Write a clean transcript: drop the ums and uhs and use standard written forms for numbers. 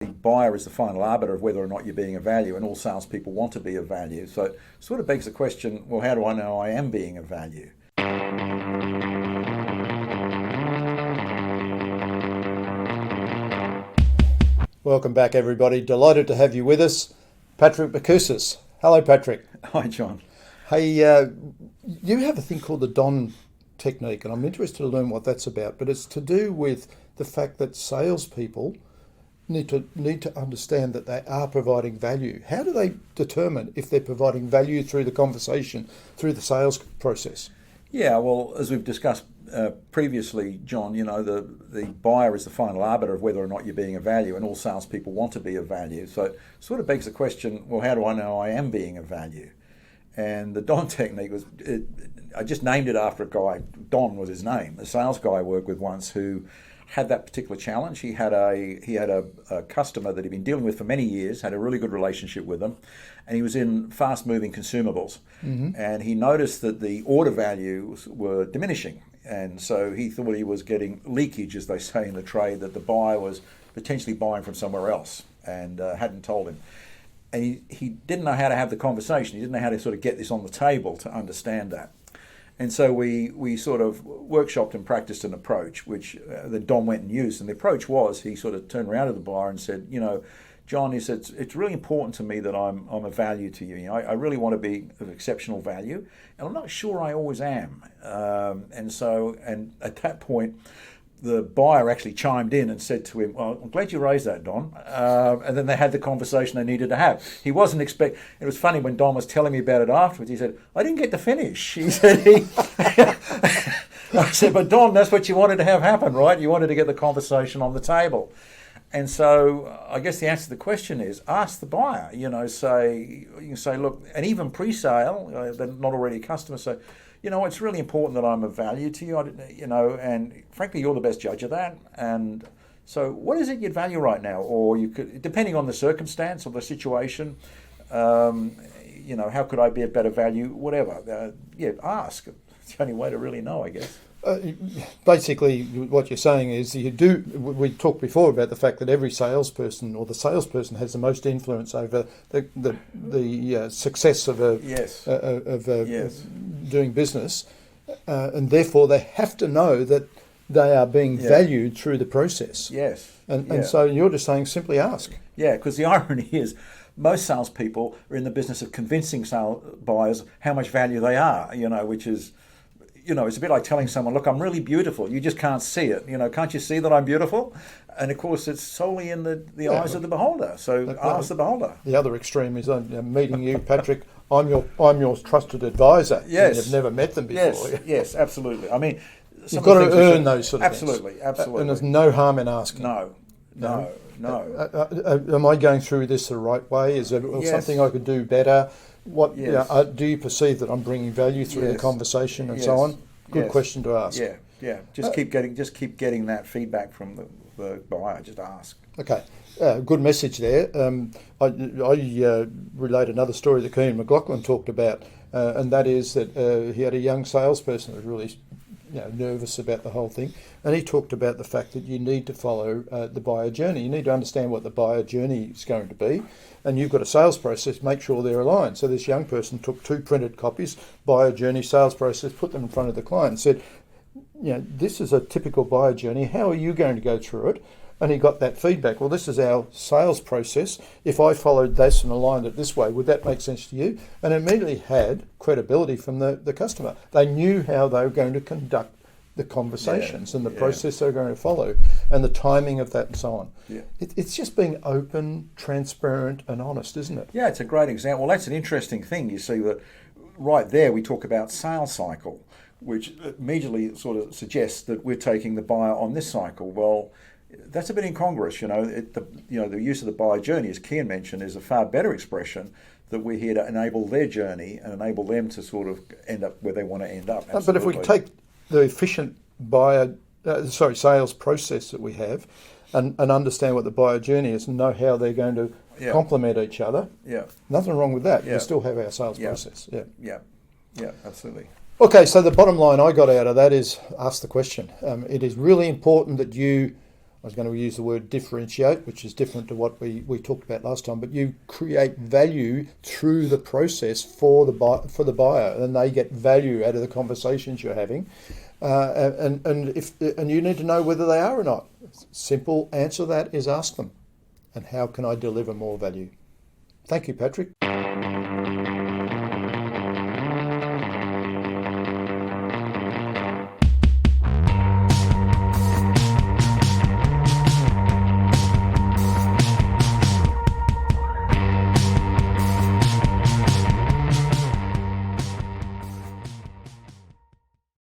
The buyer is the final arbiter of whether or not you're being of value, and all salespeople want to be of value. So it sort of begs the question, well, how do I know I am being of value? Welcome back, everybody. Delighted to have you with us. Patrick Bacoussis. Hello, Patrick. Hi, John. Hey, you have a thing called the Don technique, and I'm interested to learn what that's about. But it's to do with the fact that salespeople need to understand that they are providing value. How do they determine if they're providing value through the conversation, through the sales process? Yeah, well, as we've discussed previously, John, the buyer is the final arbiter of whether or not you're being of value, and all salespeople want to be of value. So it sort of begs the question, well, how do I know I am being of value? And the Don technique I just named it after a guy. Don was his name, a sales guy I worked with once who had that particular challenge. He had a customer that he'd been dealing with for many years, had a really good relationship with them, and he was in fast-moving consumables. Mm-hmm. And he noticed that the order values were diminishing, and so he thought he was getting leakage, as they say in the trade, that the buyer was potentially buying from somewhere else and hadn't told him. And he didn't know how to have the conversation. He didn't know how to sort of get this on the table to understand that. And so we sort of workshopped and practiced an approach, which that Don went and used. And the approach was, he sort of turned around to the buyer and said, John, he said, it's really important to me that I'm of value to you. I really want to be of exceptional value, and I'm not sure I always am. And at that point, the buyer actually chimed in and said to him, well, I'm glad you raised that, Don. And then they had the conversation they needed to have. He wasn't It was funny when Don was telling me about it afterwards. He said, I didn't get to finish. He said, I said, but Don, that's what you wanted to have happen, right? You wanted to get the conversation on the table. And so I guess the answer to the question is ask the buyer, you can say, look, and even pre-sale, they're not already a customer, so, it's really important that I'm of value to you, and frankly, you're the best judge of that. And so what is it you'd value right now? Or you could, depending on the circumstance or the situation, how could I be of better value? Whatever. Ask. It's the only way to really know, I guess. Basically, what you're saying is we talked before about the fact that every salesperson or the salesperson has the most influence over the success of doing business, and therefore they have to know that they are being valued through the process. Yes. And so you're just saying simply ask. Yeah, because the irony is most salespeople are in the business of convincing buyers how much value they are, which is, it's a bit like telling someone, look, I'm really beautiful. You just can't see it. Can't you see that I'm beautiful? And of course, it's solely in the eyes of the beholder. So ask the beholder. The other extreme is meeting you, Patrick. I'm your trusted advisor. Yes. You've never met them before. Yes, absolutely. I mean, you've got to earn those sort of things. Absolutely. And there's no harm in asking. No. Am I going through this the right way? Is there something I could do better? Do you perceive that I'm bringing value through the conversation and so on? Good question to ask. Yeah. Just keep getting that feedback from the buyer. Just ask. Okay, good message there. I relate another story that Kean McLaughlin talked about, and that is that he had a young salesperson that was really nervous about the whole thing, and he talked about the fact that you need to follow the buyer journey. You need to understand what the buyer journey is going to be, and you've got a sales process, make sure they're aligned. So this young person took 2 printed copies, buyer journey, sales process, put them in front of the client and said, this is a typical buyer journey, how are you going to go through it? And he got that feedback. Well, this is our sales process. If I followed this and aligned it this way, would that make sense to you? And immediately had credibility from the customer. They knew how they were going to conduct the conversations and the process they were going to follow and the timing of that and so on. Yeah. It's just being open, transparent and honest, isn't it? Yeah, it's a great example. Well, that's an interesting thing. You see that right there we talk about sales cycle, which immediately sort of suggests that we're taking the buyer on this cycle. Well, that's a bit incongruous, the use of the buyer journey, as Kean mentioned, is a far better expression that we're here to enable their journey and enable them to sort of end up where they want to end up. Absolutely. But if we take the efficient sales process that we have and understand what the buyer journey is and know how they're going to complement each other, nothing wrong with that. We still have our sales process. Yeah, absolutely. Okay, so the bottom line I got out of that is ask the question. It is really important that you I was going to use the word differentiate, which is different to what we talked about last time, but you create value through the process for the buyer, and they get value out of the conversations you're having. And you need to know whether they are or not. Simple answer to that is ask them. And how can I deliver more value? Thank you, Patrick.